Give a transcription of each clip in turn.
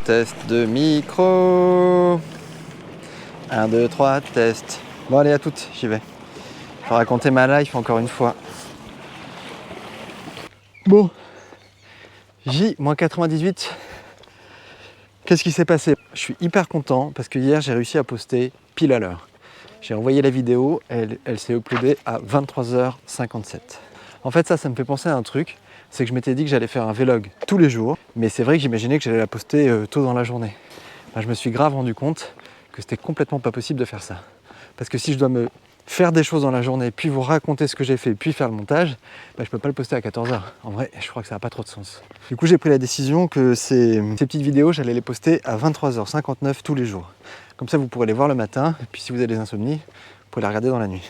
test de micro. 1, 2, 3, test. Bon allez à toutes, j'y vais. Je vais raconter ma life encore une fois. Bon, J-98. Qu'est-ce qui s'est passé? Je suis hyper content parce que hier j'ai réussi à poster pile à l'heure. J'ai envoyé la vidéo, elle s'est uploadée à 23h57. En fait ça me fait penser à un truc, c'est que je m'étais dit que j'allais faire un vlog tous les jours, mais c'est vrai que j'imaginais que j'allais la poster tôt dans la journée. Ben, je me suis grave rendu compte que c'était complètement pas possible de faire ça. Parce que si je dois me faire des choses dans la journée, puis vous raconter ce que j'ai fait, puis faire le montage, ben, je peux pas le poster à 14h. En vrai, je crois que ça n'a pas trop de sens. Du coup, j'ai pris la décision que ces petites vidéos, j'allais les poster à 23h59 tous les jours. Comme ça, vous pourrez les voir le matin, et puis si vous avez des insomnies, vous pourrez les regarder dans la nuit.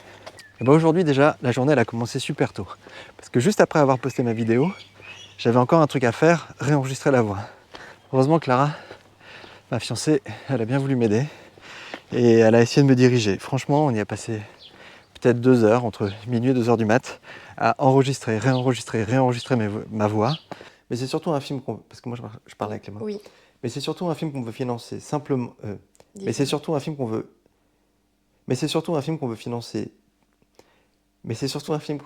Et ben aujourd'hui, déjà, la journée, elle a commencé super tôt. Parce que juste après avoir posté ma vidéo, j'avais encore un truc à faire, réenregistrer la voix. Heureusement, Clara, ma fiancée, elle a bien voulu m'aider. Et elle a essayé de me diriger. Franchement, on y a passé peut-être 2 heures, entre minuit et 2 heures du mat, à enregistrer, réenregistrer ma voix. Mais c'est surtout un film parce que moi je parle avec les mains. Oui. Mais c'est surtout un film qu'on veut financer simplement. Mais c'est surtout un film qu'on veut. Mais c'est surtout un film qu'on veut financer. Mais c'est surtout un film.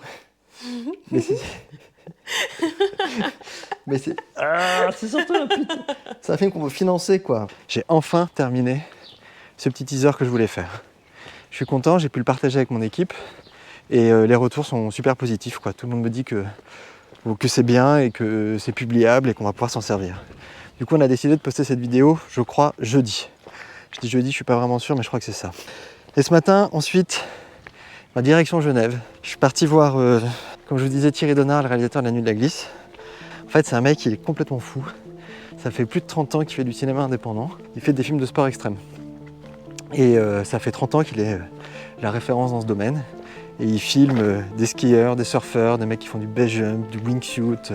Mais c'est. Mais c'est. Ah, c'est surtout un putain. C'est un film qu'on veut financer quoi. J'ai enfin terminé ce petit teaser que je voulais faire. Je suis content, j'ai pu le partager avec mon équipe et les retours sont super positifs quoi. Tout le monde me dit que c'est bien et que c'est publiable et qu'on va pouvoir s'en servir. Du coup on a décidé de poster cette vidéo, je crois, jeudi. Je dis jeudi, je suis pas vraiment sûr, mais je crois que c'est ça. Et ce matin, ensuite, ma direction Genève. Je suis parti voir, comme je vous disais, Thierry Donard, le réalisateur de La Nuit de la Glisse. En fait, c'est un mec, il est complètement fou. Ça fait plus de 30 ans qu'il fait du cinéma indépendant. Il fait des films de sport extrême. Et ça fait 30 ans qu'il est la référence dans ce domaine. Et il filme des skieurs, des surfeurs, des mecs qui font du base jump, du wingsuit,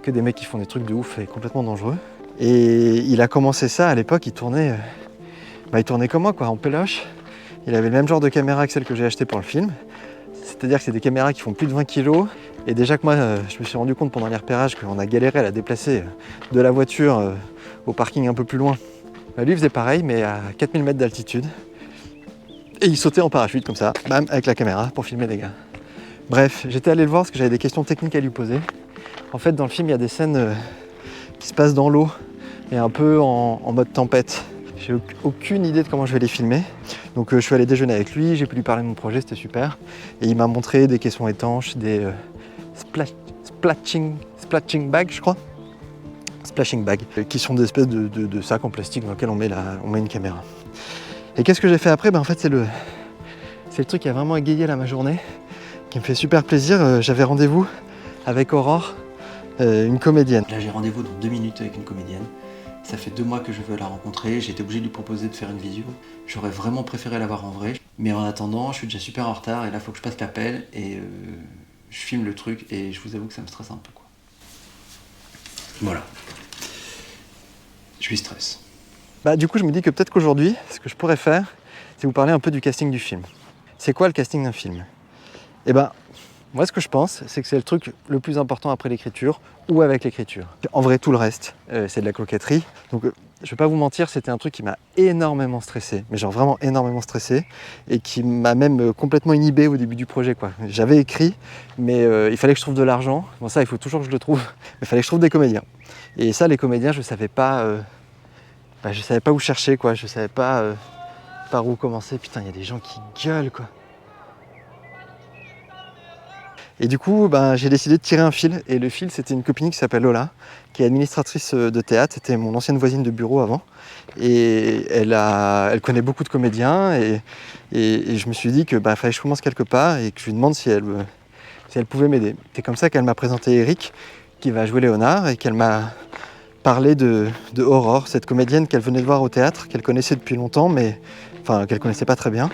que des mecs qui font des trucs de ouf et complètement dangereux. Et il a commencé ça à l'époque, il tournait comme moi, quoi, en péloche. Il avait le même genre de caméra que celle que j'ai achetée pour le film. C'est-à-dire que c'est des caméras qui font plus de 20 kg. Et déjà que moi, je me suis rendu compte pendant les repérages qu'on a galéré à la déplacer de la voiture au parking un peu plus loin. Bah, lui, il faisait pareil, mais à 4000 mètres d'altitude. Et il sautait en parachute comme ça, bam, avec la caméra pour filmer les gars. Bref, j'étais allé le voir parce que j'avais des questions techniques à lui poser. En fait, dans le film, il y a des scènes qui se passent dans l'eau et un peu en mode tempête. J'ai aucune idée de comment je vais les filmer. Donc je suis allé déjeuner avec lui, j'ai pu lui parler de mon projet, c'était super. Et il m'a montré des caissons étanches, des splashing bags, je crois. Splashing bags, qui sont des espèces de sacs en plastique dans lesquels on met une caméra. Et qu'est-ce que j'ai fait après? En fait, c'est le truc qui a vraiment égayé ma journée, qui me fait super plaisir. J'avais rendez-vous avec Aurore, une comédienne. Là, j'ai rendez-vous dans 2 minutes avec une comédienne. Ça fait 2 mois que je veux la rencontrer. J'ai été obligé de lui proposer de faire une visio. J'aurais vraiment préféré la voir en vrai. Mais en attendant, je suis déjà super en retard et là, il faut que je passe l'appel et je filme le truc et je vous avoue que ça me stresse un peu, quoi. Voilà. Je suis stress. Du coup, je me dis que peut-être qu'aujourd'hui, ce que je pourrais faire, c'est vous parler un peu du casting du film. C'est quoi le casting d'un film? Moi, ce que je pense, c'est que c'est le truc le plus important après l'écriture ou avec l'écriture. En vrai, tout le reste, c'est de la coquetterie. Donc, je vais pas vous mentir, c'était un truc qui m'a énormément stressé, mais genre vraiment énormément stressé, et qui m'a même complètement inhibé au début du projet, quoi. J'avais écrit, mais il fallait que je trouve de l'argent. Bon, ça, il faut toujours que je le trouve, mais il fallait que je trouve des comédiens. Et ça, les comédiens, je savais pas où chercher, quoi. Je savais pas par où commencer. Putain, il y a des gens qui gueulent, quoi. Et du coup, j'ai décidé de tirer un fil. Et le fil, c'était une copine qui s'appelle Lola, qui est administratrice de théâtre. C'était mon ancienne voisine de bureau avant. Et elle connaît beaucoup de comédiens. Et je me suis dit que fallait que je commence quelque part et que je lui demande si elle pouvait m'aider. C'est comme ça qu'elle m'a présenté Eric, qui va jouer Léonard, et qu'elle m'a parlé de Aurore, cette comédienne qu'elle venait de voir au théâtre, qu'elle connaissait depuis longtemps, mais qu'elle connaissait pas très bien,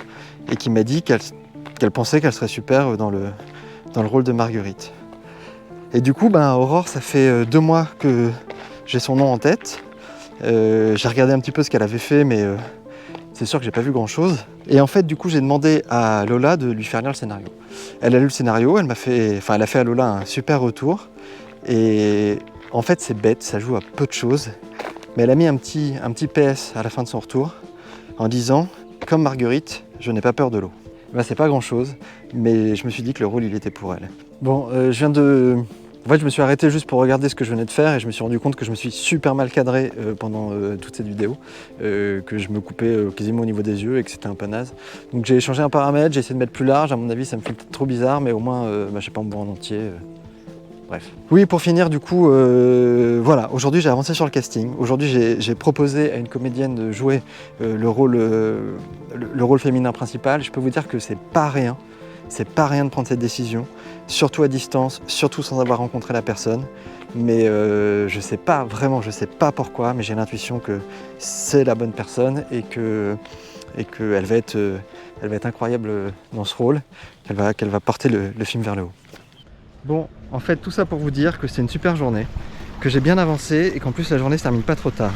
et qui m'a dit qu'elle pensait qu'elle serait super dans le rôle de Marguerite. Et du coup, Aurore, ça fait 2 mois que j'ai son nom en tête. J'ai regardé un petit peu ce qu'elle avait fait, mais c'est sûr que j'ai pas vu grand chose. Et en fait, du coup, j'ai demandé à Lola de lui faire lire le scénario. Elle a lu le scénario, elle a fait à Lola un super retour. Et en fait, c'est bête, ça joue à peu de choses. Mais elle a mis un petit PS à la fin de son retour en disant « Comme Marguerite, je n'ai pas peur de l'eau ». Ben, c'est pas grand-chose, mais je me suis dit que le rôle, il était pour elle. Bon, En fait, je me suis arrêté juste pour regarder ce que je venais de faire et je me suis rendu compte que je me suis super mal cadré pendant toute cette vidéo, que je me coupais quasiment au niveau des yeux et que c'était un peu naze. Donc j'ai changé un paramètre, j'ai essayé de mettre plus large, à mon avis ça me fait peut-être trop bizarre, mais au moins je sais pas me voir en entier. Bref. Oui, pour finir, du coup, voilà, aujourd'hui j'ai avancé sur le casting. Aujourd'hui j'ai proposé à une comédienne de jouer le rôle féminin principal. Je peux vous dire que c'est pas rien. C'est pas rien de prendre cette décision, surtout à distance, surtout sans avoir rencontré la personne. Mais je sais pas pourquoi, mais j'ai l'intuition que c'est la bonne personne et qu'elle va être incroyable dans ce rôle, qu'elle va porter le film vers le haut. Bon, en fait, tout ça pour vous dire que c'est une super journée, que j'ai bien avancé et qu'en plus la journée se termine pas trop tard.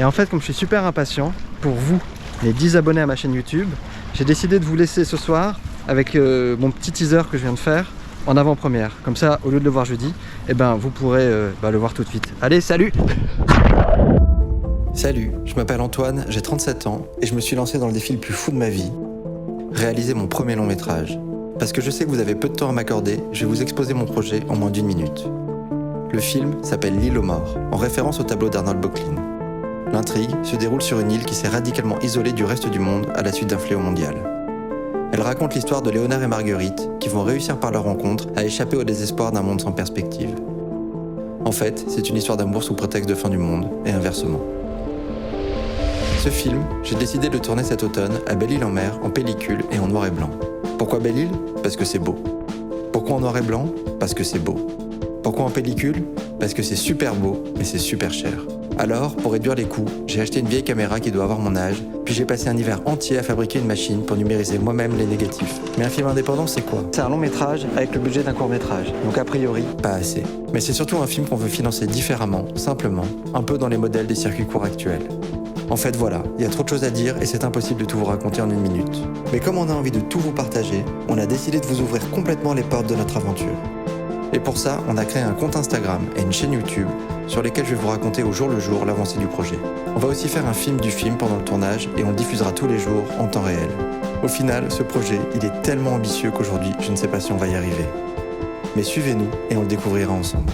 Et en fait, comme je suis super impatient, pour vous, les 10 abonnés à ma chaîne YouTube, j'ai décidé de vous laisser ce soir avec mon petit teaser que je viens de faire en avant-première. Comme ça, au lieu de le voir jeudi, eh ben, vous pourrez le voir tout de suite. Allez, salut! Salut, je m'appelle Antoine, j'ai 37 ans et je me suis lancé dans le défi le plus fou de ma vie, réaliser mon premier long métrage. Parce que je sais que vous avez peu de temps à m'accorder, je vais vous exposer mon projet en moins d'1 minute. Le film s'appelle L'île aux morts, en référence au tableau d'Arnold Böcklin. L'intrigue se déroule sur une île qui s'est radicalement isolée du reste du monde à la suite d'un fléau mondial. Elle raconte l'histoire de Léonard et Marguerite, qui vont réussir par leur rencontre à échapper au désespoir d'un monde sans perspective. En fait, c'est une histoire d'amour sous prétexte de fin du monde, et inversement. Ce film, j'ai décidé de le tourner cet automne à Belle-Île-en-Mer en pellicule et en noir et blanc. Pourquoi Belle-Île ? Parce que c'est beau. Pourquoi en noir et blanc ? Parce que c'est beau. Pourquoi en pellicule ? Parce que c'est super beau, mais c'est super cher. Alors, pour réduire les coûts, j'ai acheté une vieille caméra qui doit avoir mon âge, puis j'ai passé un hiver entier à fabriquer une machine pour numériser moi-même les négatifs. Mais un film indépendant, c'est quoi ? C'est un long métrage avec le budget d'un court métrage, donc a priori, pas assez. Mais c'est surtout un film qu'on veut financer différemment, simplement, un peu dans les modèles des circuits courts actuels. En fait voilà, il y a trop de choses à dire et c'est impossible de tout vous raconter en 1 minute. Mais comme on a envie de tout vous partager, on a décidé de vous ouvrir complètement les portes de notre aventure. Et pour ça, on a créé un compte Instagram et une chaîne YouTube sur lesquels je vais vous raconter au jour le jour l'avancée du projet. On va aussi faire un film du film pendant le tournage et on le diffusera tous les jours en temps réel. Au final, ce projet, il est tellement ambitieux qu'aujourd'hui, je ne sais pas si on va y arriver. Mais suivez-nous et on le découvrira ensemble.